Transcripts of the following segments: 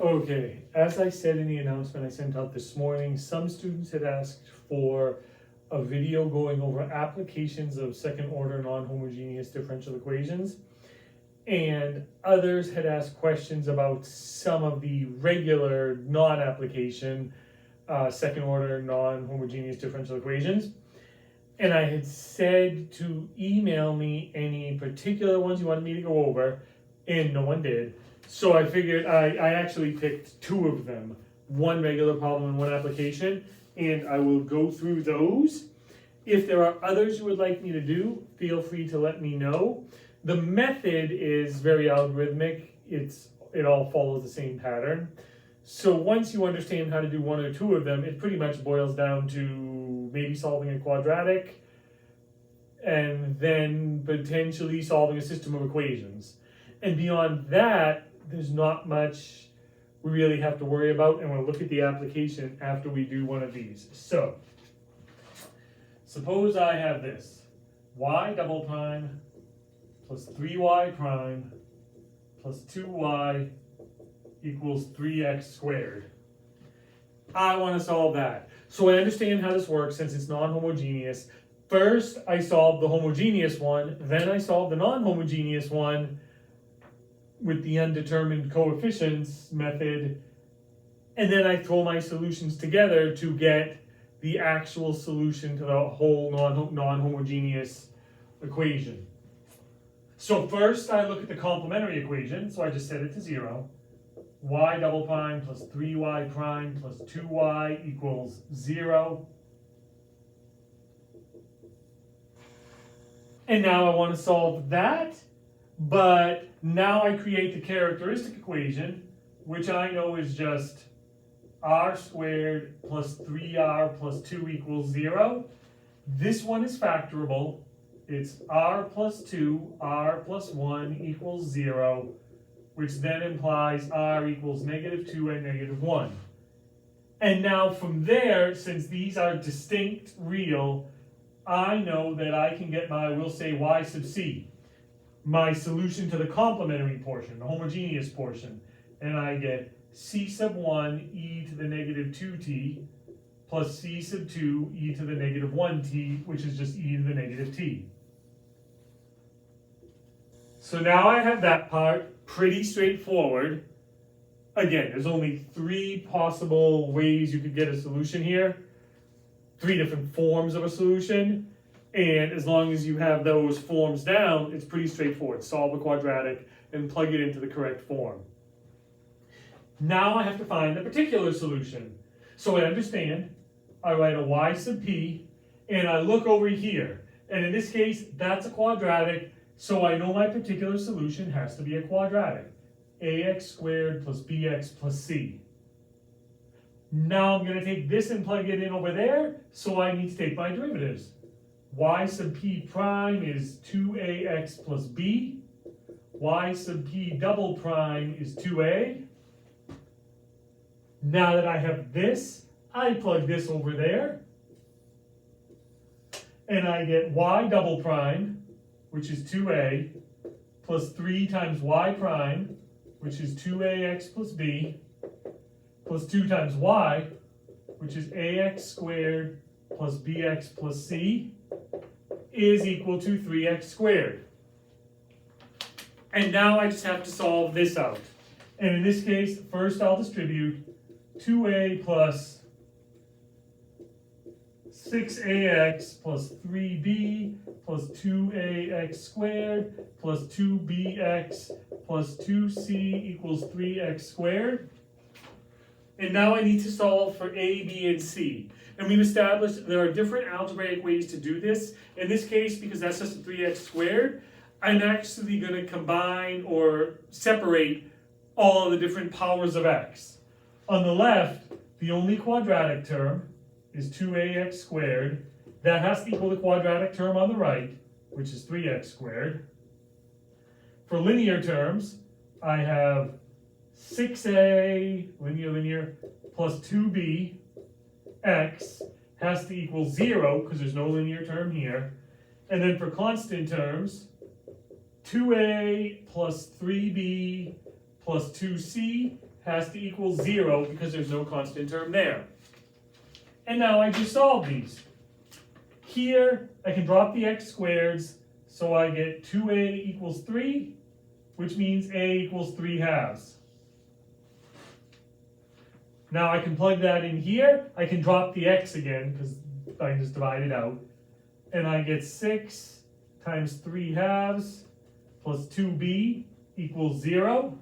Okay, as I said in the announcement I sent out this morning, some students had asked for a video going over applications of second order non-homogeneous differential equations. And others had asked questions about some of the regular non-application second order non-homogeneous differential equations. And I had said to email me any particular ones you wanted me to go over, and no one did. So I figured I actually picked two of them, one regular problem and one application, and I will go through those. If there are others you would like me to do, feel free to let me know. The method is very algorithmic. It all follows the same pattern. So once you understand how to do one or two of them, it pretty much boils down to maybe solving a quadratic and then potentially solving a system of equations. And beyond that, there's not much we really have to worry about, and we'll look at the application after we do one of these. So, suppose I have this, y double prime plus 3y prime plus 2y equals 3x squared. I want to solve that. So I understand how this works since it's non-homogeneous. First, I solve the homogeneous one, then I solve the non-homogeneous one with the undetermined coefficients method, and then I throw my solutions together to get the actual solution to the whole non-homogeneous equation. So first I look at the complementary equation, so I just set it to 0. Y double prime plus 3y prime plus 2y equals 0. And now I want to solve that, but now I create the characteristic equation, which I know is just r squared plus 3r plus 2 equals 0. This one is factorable. It's r plus 2, r plus 1 equals 0, which then implies r equals -2 and -1. And now from there, since these are distinct real, I know that I can get my, we'll say y sub c, my solution to the complementary portion, the homogeneous portion. And I get c sub 1 e to the -2t plus c sub 2 e to the -1t, which is just e to the -t. So now I have that part pretty straightforward. Again, there's only 3 possible ways you could get a solution here. 3 different forms of a solution. And as long as you have those forms down, it's pretty straightforward. Solve a quadratic and plug it into the correct form. Now I have to find the particular solution. So I understand. I write a y sub p, and I look over here. And in this case, that's a quadratic, so I know my particular solution has to be a quadratic. Ax squared plus bx plus c. Now I'm going to take this and plug it in over there, so I need to take my derivatives. Y sub p prime is 2ax plus b. Y sub p double prime is 2a. Now that I have this, I plug this over there. And I get y double prime, which is 2a, plus 3 times y prime, which is 2ax plus b, plus 2 times y, which is ax squared plus bx plus c, is equal to 3x squared. And now I just have to solve this out. And in this case, first I'll distribute 2a plus 6ax plus 3b plus 2ax squared plus 2bx plus 2c equals 3x squared. And now I need to solve for a, b, and c. And we've established there are different algebraic ways to do this. In this case, because that's just a 3x squared, I'm actually going to combine or separate all of the different powers of x. On the left, the only quadratic term is 2ax squared. That has to equal the quadratic term on the right, which is 3x squared. For linear terms, I have 6a, linear, plus 2b, x has to equal 0, because there's no linear term here. And then for constant terms, 2a plus 3b plus 2c has to equal 0 because there's no constant term there. And now I just solve these. Here, I can drop the x squareds, so I get 2a equals 3, which means a equals 3/2. Now I can plug that in here. I can drop the x again, because I just divide it out. And I get 6 times 3/2 plus 2b equals 0.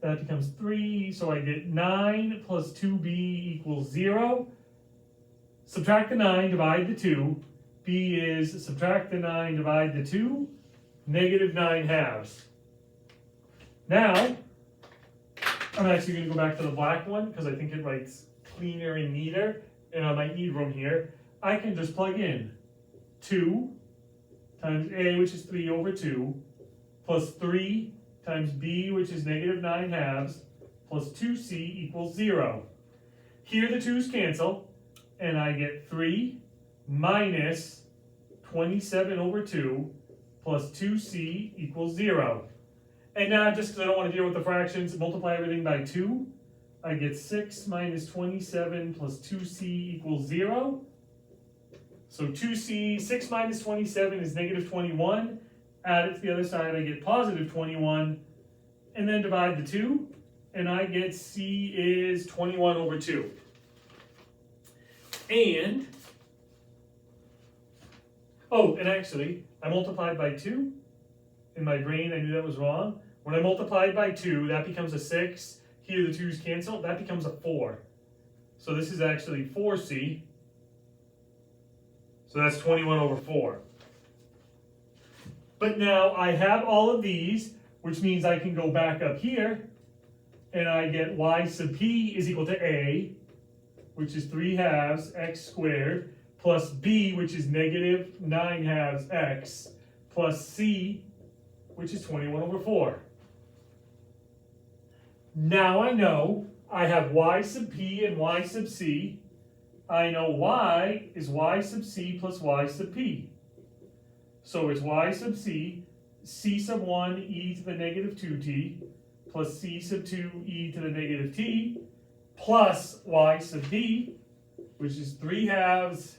That becomes 3, so I get 9 plus 2b equals 0. Subtract the 9, divide the 2. b is subtract the 9, divide the 2, negative 9/2. Now, I'm actually going to go back to the black one because I think it writes cleaner and neater, and I might need room here. I can just plug in 2 times a, which is 3 over 2, plus 3 times b, which is negative 9/2, plus 2c equals 0. Here the 2's cancel, and I get 3 minus 27 over 2 plus 2c equals 0. And now, just because I don't want to deal with the fractions, multiply everything by 2. I get 6 minus 27 plus 2c equals 0. So 2c, 6 minus 27 is negative 21. Add it to the other side, I get positive 21. And then divide the 2, and I get c is 21 over 2. And, oh, and actually, I multiplied by 2. In my brain, I knew that was wrong. When I multiplied by 2, that becomes a 6. Here the 2's cancel, that becomes a 4. So this is actually 4c. So that's 21 over 4. But now I have all of these, which means I can go back up here, and I get y sub p is equal to a, which is 3/2 x squared, plus b, which is negative 9/2 x, plus c, which is 21 over 4. Now I know I have y sub p and y sub c. I know y is y sub c plus y sub p. So it's y sub c, c sub 1 e to the negative 2t, plus c sub 2 e to the negative t, plus y sub p, which is 3/2.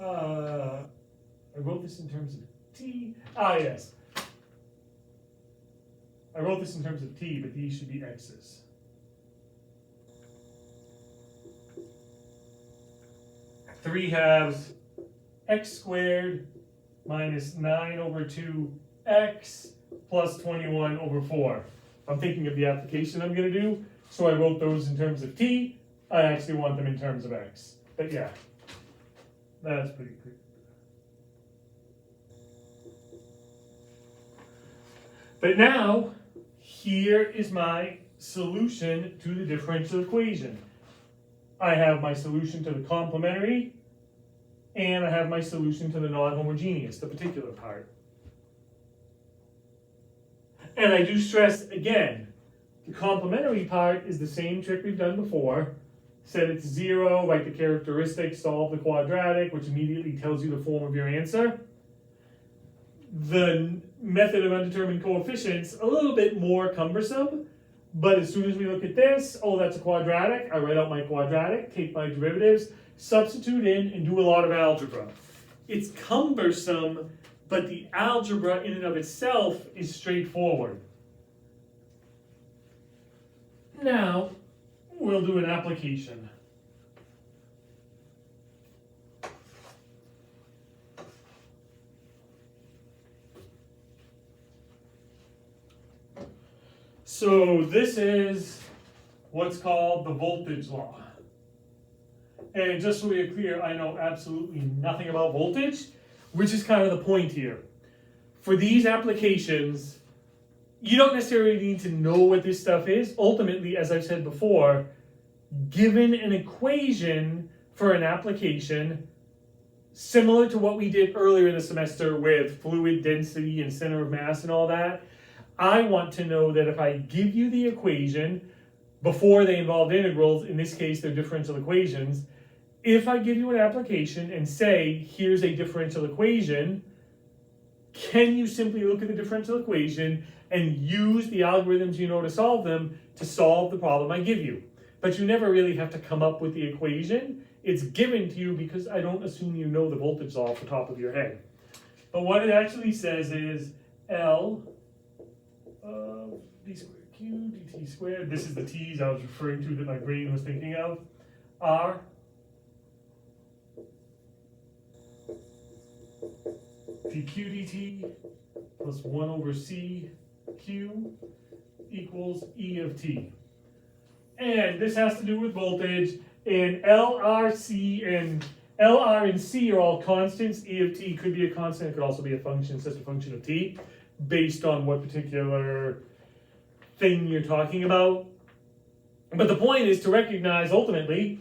I wrote this in terms of t. Yes. I wrote this in terms of t, but these should be x's. Three halves x squared minus 9 over 2x plus 21 over 4. I'm thinking of the application I'm going to do, so I wrote those in terms of t. I actually want them in terms of x. But yeah, that's pretty clear. But now, here is my solution to the differential equation. I have my solution to the complementary, and I have my solution to the non-homogeneous, the particular part. And I do stress again, the complementary part is the same trick we've done before. Set it to 0, write the characteristics, solve the quadratic, which immediately tells you the form of your answer. The method of undetermined coefficients, a little bit more cumbersome, but as soon as we look at this, oh, that's a quadratic, I write out my quadratic, take my derivatives, substitute in, and do a lot of algebra. It's cumbersome, but the algebra in and of itself is straightforward. Now, we'll do an application. So this is what's called the voltage law. And just so we're clear, I know absolutely nothing about voltage, which is kind of the point here. For these applications, you don't necessarily need to know what this stuff is. Ultimately, as I've said before, given an equation for an application, similar to what we did earlier in the semester with fluid density and center of mass and all that, I want to know that if I give you the equation, before they involved integrals, in this case they're differential equations, if I give you an application and say, here's a differential equation, can you simply look at the differential equation and use the algorithms you know to solve them to solve the problem I give you? But you never really have to come up with the equation. It's given to you because I don't assume you know the voltage law off the top of your head. But what it actually says is L of d squared q dt squared, this is the t's I was referring to that my brain was thinking of, r dq dt plus 1 over c q equals E of t. And this has to do with voltage, and LR and C are all constants. E of t could be a constant, it could also be a function, it's just a function of t, based on what particular thing you're talking about. But the point is to recognize, ultimately,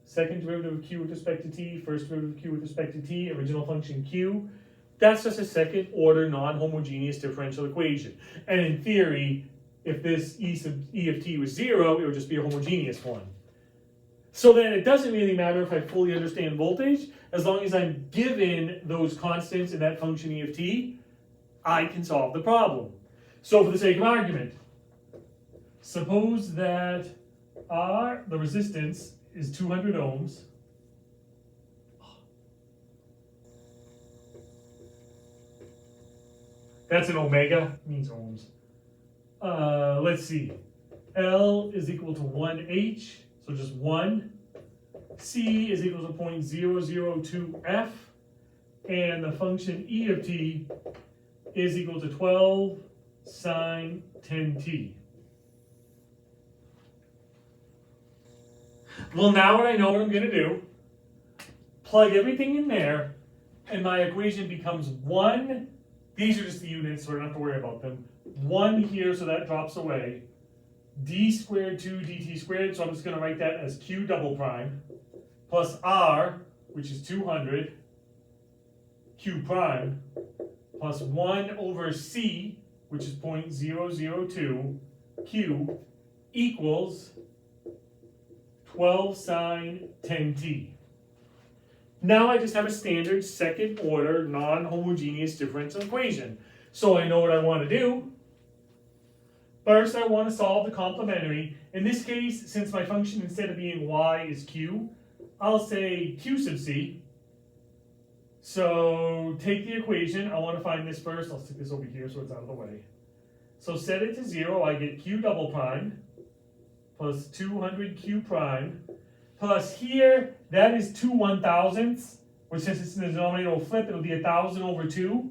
second derivative of q with respect to t, first derivative of q with respect to t, original function q, that's just a second order non-homogeneous differential equation. And in theory, if this E of t was 0, it would just be a homogeneous one. So then it doesn't really matter if I fully understand voltage, as long as I'm given those constants in that function E of t, I can solve the problem. So for the sake of argument, suppose that R, the resistance, is 200 ohms. That's an omega, means ohms. Let's see. L is equal to 1H, so just 1. C is equal to 0.002 F. And the function E of t is equal to 12 sine 10t. Well, now what I know what I'm going to do, plug everything in there, and my equation becomes 1. These are just the units, so I don't have to worry about them. 1 here, so that drops away. D squared 2 dt squared, so I'm just going to write that as q double prime, plus r, which is 200, q prime, plus 1 over c, which is 0.002, q, equals 12 sine 10t. Now I just have a standard second order non-homogeneous differential equation. So I know what I want to do. First, I want to solve the complementary. In this case, since my function instead of being y is q, I'll say q sub c. So take the equation. I want to find this first. I'll stick this over here so it's out of the way. So set it to 0. I get q double prime plus 200 q prime plus here, that is 2 1,000ths, which since it's in the denominator will flip, it'll be 1,000 over 2,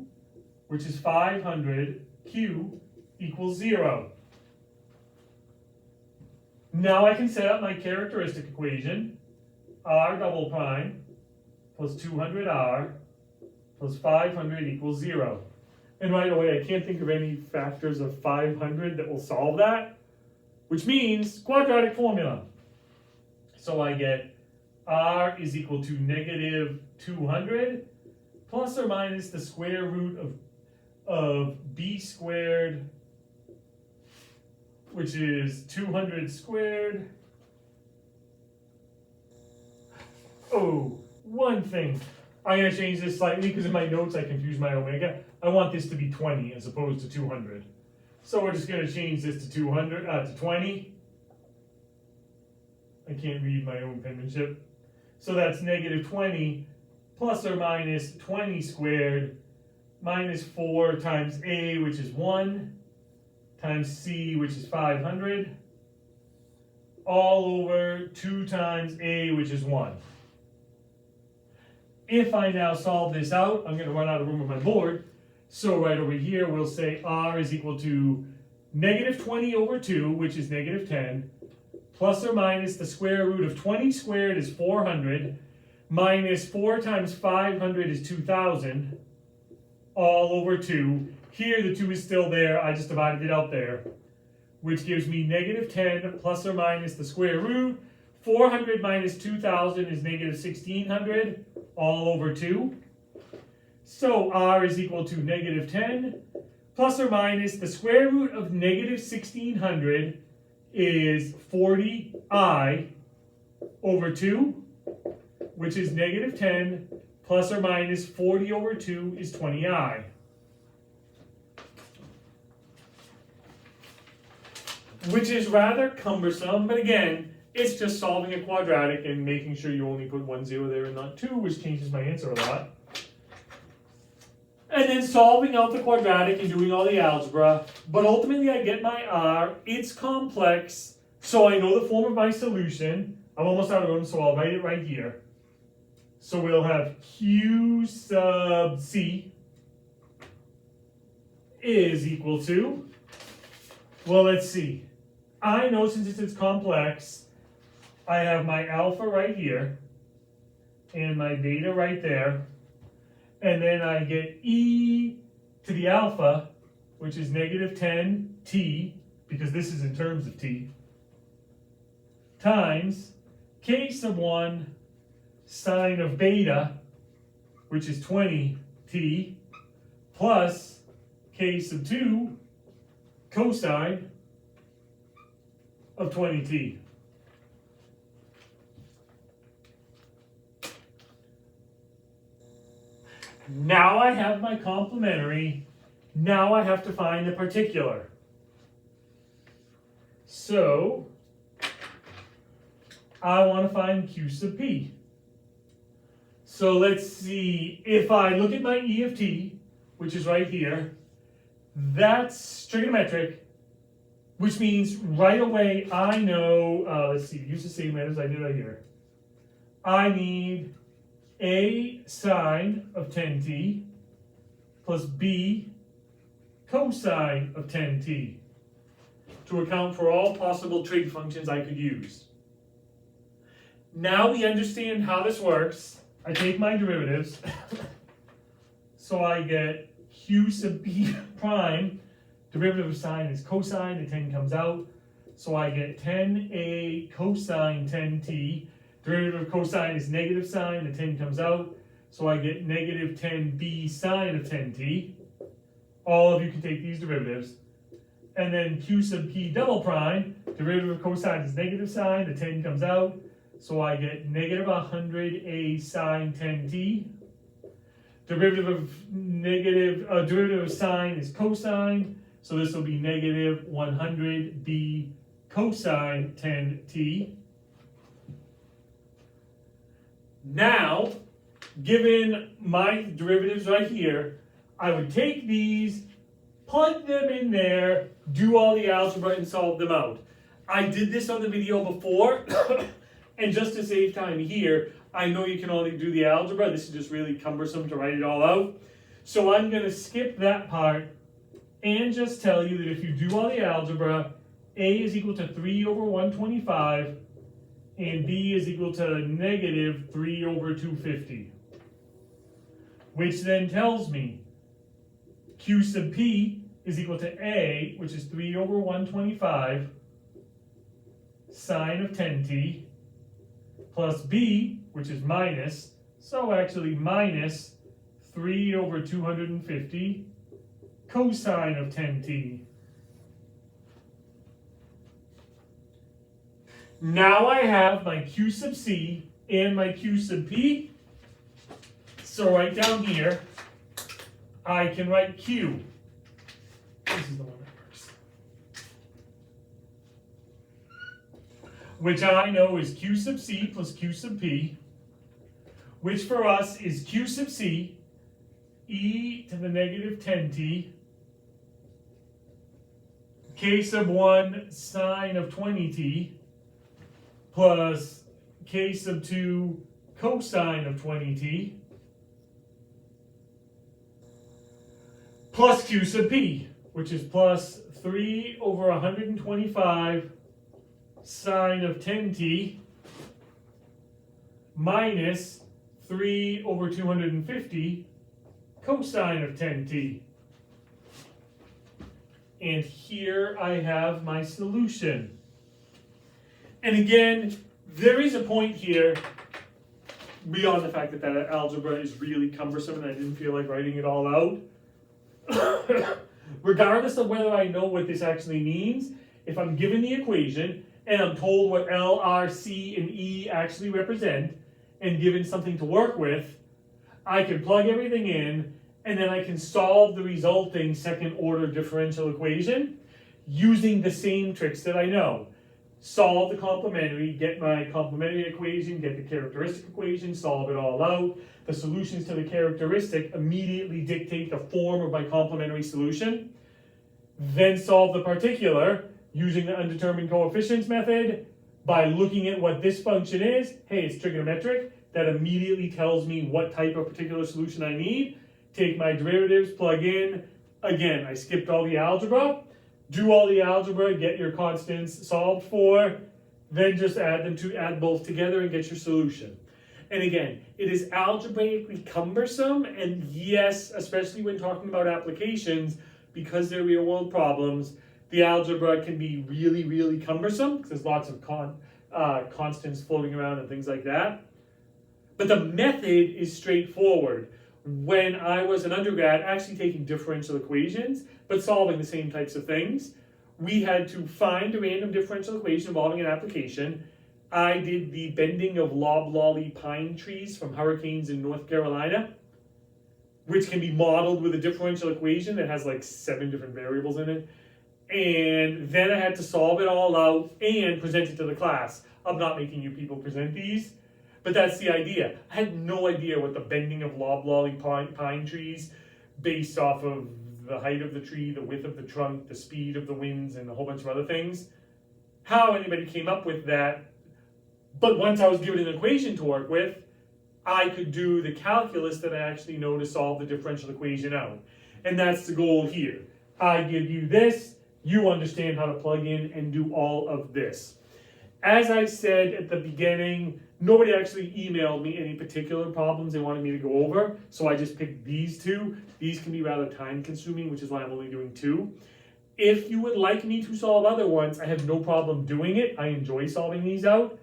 which is 500 q equals 0. Now I can set up my characteristic equation, r double prime plus 200r plus 500 equals 0. And right away, I can't think of any factors of 500 that will solve that, which means quadratic formula. So I get r is equal to negative 200 plus or minus the square root of b squared, which is 200 squared. Oh, one thing. I'm going to change this slightly because in my notes I confused my omega. I want this to be 20 as opposed to 200. So we're just going to change this to 20. I can't read my own penmanship. So that's negative 20 plus or minus 20 squared minus 4 times a, which is 1, times c, which is 500, all over 2 times a, which is 1. If I now solve this out, I'm going to run out of room on my board. So right over here, we'll say r is equal to negative 20 over 2, which is negative 10, plus or minus the square root of 20 squared is 400, minus 4 times 500 is 2,000, all over 2. Here the 2 is still there, I just divided it out there, which gives me negative 10 plus or minus the square root. 400 minus 2,000 is negative 1,600, all over 2. So r is equal to negative 10 plus or minus the square root of negative 1,600 is 40i over 2, which is negative 10 plus or minus 40 over 2 is 20i. which is rather cumbersome, but again, it's just solving a quadratic and making sure you only put 1 0 there and not 2, which changes my answer a lot. And then solving out the quadratic and doing all the algebra, but ultimately I get my R, it's complex, so I know the form of my solution. I'm almost out of room, so I'll write it right here. So we'll have Q sub C is equal to, well, let's see. I know since it's complex, I have my alpha right here and my beta right there. And then I get e to the alpha, which is negative 10t, because this is in terms of t, times k sub 1 sine of beta, which is 20t, plus k sub 2 cosine of 20t. Now I have my complementary. Now I have to find the particular. So I want to find Q sub P. So let's see, if I look at my E of T, which is right here, that's trigonometric, which means right away I know, let's see, use the same as I did right here. I need A sine of 10t plus B cosine of 10t to account for all possible trig functions I could use. Now we understand how this works. I take my derivatives, so I get Q sub B prime, derivative of sine is cosine, the 10 comes out, so I get 10A cosine 10t, derivative of cosine is negative sine, the 10 comes out, so I get negative 10b sine of 10t. All of you can take these derivatives. And then Q sub P double prime, derivative of cosine is negative sine, the 10 comes out, so I get negative 100a sine 10t. Derivative of sine is cosine, so this will be negative 100b cosine 10t. Now, given my derivatives right here, I would take these, plug them in there, do all the algebra and solve them out. I did this on the video before, and just to save time here, I know you can only do the algebra. This is just really cumbersome to write it all out. So I'm going to skip that part and just tell you that if you do all the algebra, A is equal to 3 over 125, and B is equal to negative 3 over 250. Which then tells me Q sub P is equal to A, which is 3 over 125, sine of 10t, plus B, which is minus, so actually minus 3 over 250 cosine of 10t. Now I have my Q sub C and my Q sub P. So right down here, I can write Q. This is the one that works. Which I know is Q sub C plus Q sub P, which for us is Q sub C, e to the negative 10t, k sub 1 sine of 20t, plus k sub 2 cosine of 20t, plus Q sub P, which is plus 3 over 125 sine of 10t, minus 3 over 250 cosine of 10t. And here I have my solution. And again, there is a point here, beyond the fact that that algebra is really cumbersome and I didn't feel like writing it all out. Regardless of whether I know what this actually means, if I'm given the equation and I'm told what L, R, C, and E actually represent, and given something to work with, I can plug everything in and then I can solve the resulting second order differential equation. using the same tricks that I know. Solve the complementary, get my complementary equation, get the characteristic equation, solve it all out. The solutions to the characteristic immediately dictate the form of my complementary solution. Then solve the particular using the undetermined coefficients method by looking at what this function is. Hey, it's trigonometric. That immediately tells me what type of particular solution I need. Take my derivatives, plug in. Again, I skipped all the algebra. Do all the algebra, get your constants solved for, then just add both together and get your solution. And again, it is algebraically cumbersome, and yes, especially when talking about applications, because they're real world problems, the algebra can be really, really cumbersome because there's lots of constants floating around and things like that. But the method is straightforward. When I was an undergrad, actually taking differential equations, but solving the same types of things, we had to find a random differential equation involving an application. I did the bending of loblolly pine trees from hurricanes in North Carolina, which can be modeled with a differential equation that has like 7 different variables in it. And then I had to solve it all out and present it to the class. I'm not making you people present these, but that's the idea. I had no idea what the bending of loblolly pine trees based off of the height of the tree, the width of the trunk, the speed of the winds, and a whole bunch of other things. How anybody came up with that. But once I was given an equation to work with, I could do the calculus that I actually know to solve the differential equation out. And that's the goal here. I give you this, you understand how to plug in and do all of this. As I said at the beginning, nobody actually emailed me any particular problems they wanted me to go over, so I just picked these 2. These can be rather time consuming, which is why I'm only doing 2. If you would like me to solve other ones, I have no problem doing it. I enjoy solving these out.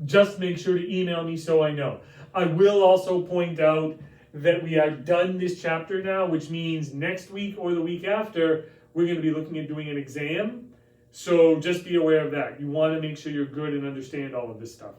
Just make sure to email me so I know. I will also point out that we are done this chapter now, which means next week or the week after, we're going to be looking at doing an exam. So just be aware of that. You want to make sure you're good and understand all of this stuff.